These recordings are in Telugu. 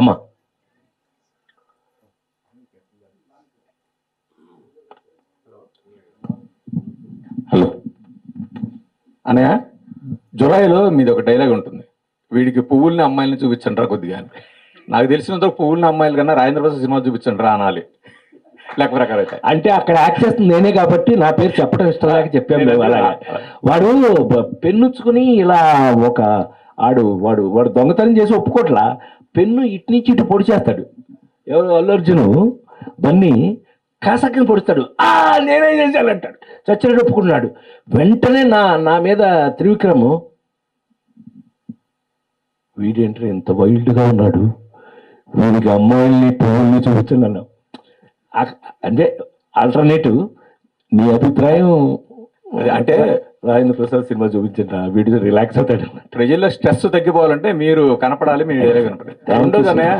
అమ్మా. హలో అన్నయ్య, జులైలో మీది ఒక డైలాగ్ ఉంటుంది, వీడికి పువ్వుల్ని అమ్మాయిలను చూపించండి రా కొద్దిగా అని. నాకు తెలిసినంత పువ్వుల్ని అమ్మాయిల కన్నా రాజేంద్ర ప్రసాద్ సినిమా చూపించండి రా అనాలి, లెక్క ప్రకారం అయితే. అంటే అక్కడ యాక్ట్ చేస్తుంది నేనే కాబట్టి నా పేరు చెప్పడం ఇష్టం లేక చెప్పాను. అలాగే వాడు పెన్నుచ్చుకుని ఇలా ఒక వాడు వాడు వాడు దొంగతనం చేసి ఒప్పుకోట్లా, పెన్ను ఇటు నుంచి ఇటు పొడి చేస్తాడు. ఎవరు అల్లు అర్జును బన్నీ కాసక్కని పొడుస్తాడు, నేనే చేశాను అంటాడు, చచ్చినట్టు ఒప్పుకున్నాడు. వెంటనే నా మీద త్రివిక్రము, వీడేంటే ఎంత వైల్డ్గా ఉన్నాడు, వీడికి అమ్మాయిల్ని పువ్వుల్ని చూపించండి. అంటే ఆల్టర్నేటివ్ నీ అభిప్రాయం అంటే రాజేంద్ర ప్రసాద్ సినిమా చూపించండి, వీడియో రిలాక్స్ అవుతాడు. ప్రజల్లో స్ట్రెస్ తగ్గిపోవాలంటే మీరు కనపడాలి, మీ డైలాగ్ కనపడాలి. రెండోది అన్నయ్య,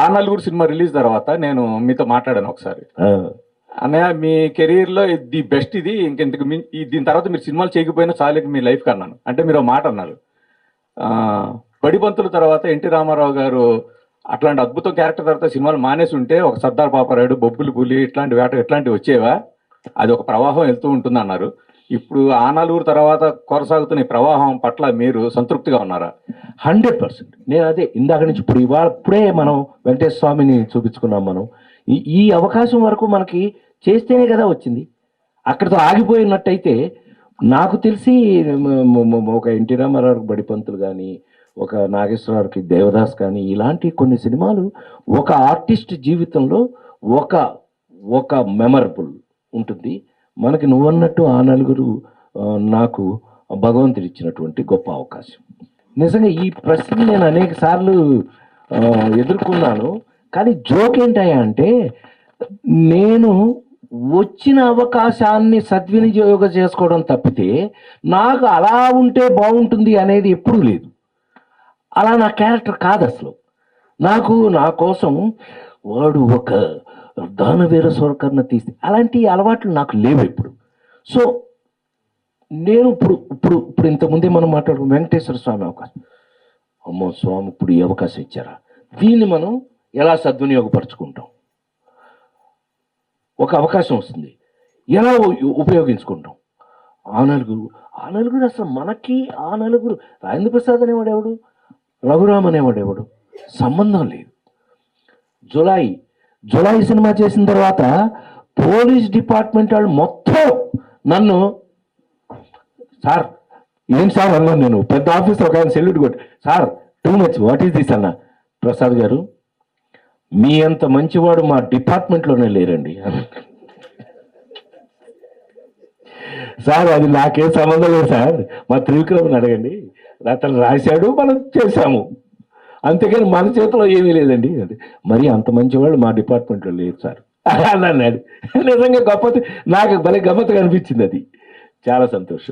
ఆ నలుగురు సినిమా రిలీజ్ తర్వాత నేను మీతో మాట్లాడాను ఒకసారి. అన్నయ్య, మీ కెరీర్లో ది బెస్ట్ ఇది, ఇంకెందుకు దీని తర్వాత మీరు సినిమాలు చేయకపోయినా చాలు మీ లైఫ్కి అన్నాను. అంటే మీరు ఒక మాట అన్నారు, బడిపంతుల తర్వాత ఎన్టీ రామారావు గారు అట్లాంటి అద్భుతం క్యారెక్టర్ తర్వాత సినిమాలు మానేసి ఉంటే ఒక సర్దార్ పాపారాయుడు, బొబ్బులు పులి, ఇట్లాంటి వేట ఇట్లాంటివి వచ్చేవా, అది ఒక ప్రవాహం వెళ్తూ ఉంటుంది అన్నారు. ఇప్పుడు ఆ నలుగురు తర్వాత కొనసాగుతున్న ఈ ప్రవాహం పట్ల మీరు సంతృప్తిగా ఉన్నారా? 100%. నేను అదే ఇందాక నుంచి ఇప్పుడే మనం వెంకటేశ్వర స్వామిని చూపించుకున్నాం. మనం ఈ అవకాశం వరకు మనకి చేస్తేనే కదా వచ్చింది. అక్కడితో ఆగిపోయినట్టయితే నాకు తెలిసి ఒక ఎన్టీ రామారావు బడిపంతులు కానీ, ఒక నాగేశ్వరరావుకి దేవదాస్ కానీ, ఇలాంటి కొన్ని సినిమాలు ఒక ఆర్టిస్ట్ జీవితంలో ఒక మెమరబుల్ ఉంటుంది. మనకి నువ్వన్నట్టు ఆ నలుగురు నాకు భగవంతుడు ఇచ్చినటువంటి గొప్ప అవకాశం. నిజంగా ఈ ప్రశ్న నేను అనేక సార్లు ఎదుర్కొన్నాను. కానీ జోక్ ఏంటయ్యా అంటే, నేను వచ్చిన అవకాశాన్ని సద్వినియోగం చేసుకోవడం తప్పితే నాకు అలా ఉంటే బాగుంటుంది అనేది ఎప్పుడూ లేదు. అలా నా క్యారెక్టర్ కాదు అసలు. నా కోసం వాడు ఒక దానవీర స్వర్కర్ణ తీసి అలాంటి అలవాట్లు నాకు లేవు ఇప్పుడు. సో నేను ఇప్పుడు ఇంతకుముందే మనం మాట్లాడుకున్నాం వెంకటేశ్వర స్వామి అవకాశం. అమ్మో స్వామి ఇప్పుడు ఈ అవకాశం ఇచ్చారా, దీన్ని మనం ఎలా సద్వినియోగపరుచుకుంటాం? ఒక అవకాశం వస్తుంది, ఎలా ఉపయోగించుకుంటాం? ఆ నలుగురు అసలు మనకి ఆ నలుగురు, రాజేంద్ర ప్రసాద్ అనేవాడు ఎవడు, రఘురామ్ అనేవాడు ఎవడు, సంబంధం లేదు. జులై సినిమా చేసిన తర్వాత పోలీస్ డిపార్ట్మెంట్ వాళ్ళు మొత్తం నన్ను, సార్ ఏంటి సార్ అన్నాను నేను, పెద్ద ఆఫీసర్ ఒక ఆయన సెల్యూట్ కొట్టి, sir too much, what is this అన్న, ప్రసాద్ గారు మీ అంత మంచివాడు మా డిపార్ట్మెంట్లోనే లేరండి. సార్ అది నాకేం సంబంధం లేదు సార్, మా త్రివిక్రమ్ని అడగండి, అతను రాశాడు మనం చేశాము, అంతేకాని మన చేతిలో ఏమీ లేదండి. అంటే మరి అంత మంచివాళ్ళు మా డిపార్ట్మెంట్లో లేదు సార్ అని అన్నాడు. నిజంగా గొప్ప, నాకు భలే గమ్మత్తుగా అనిపించింది. అది చాలా సంతోషం.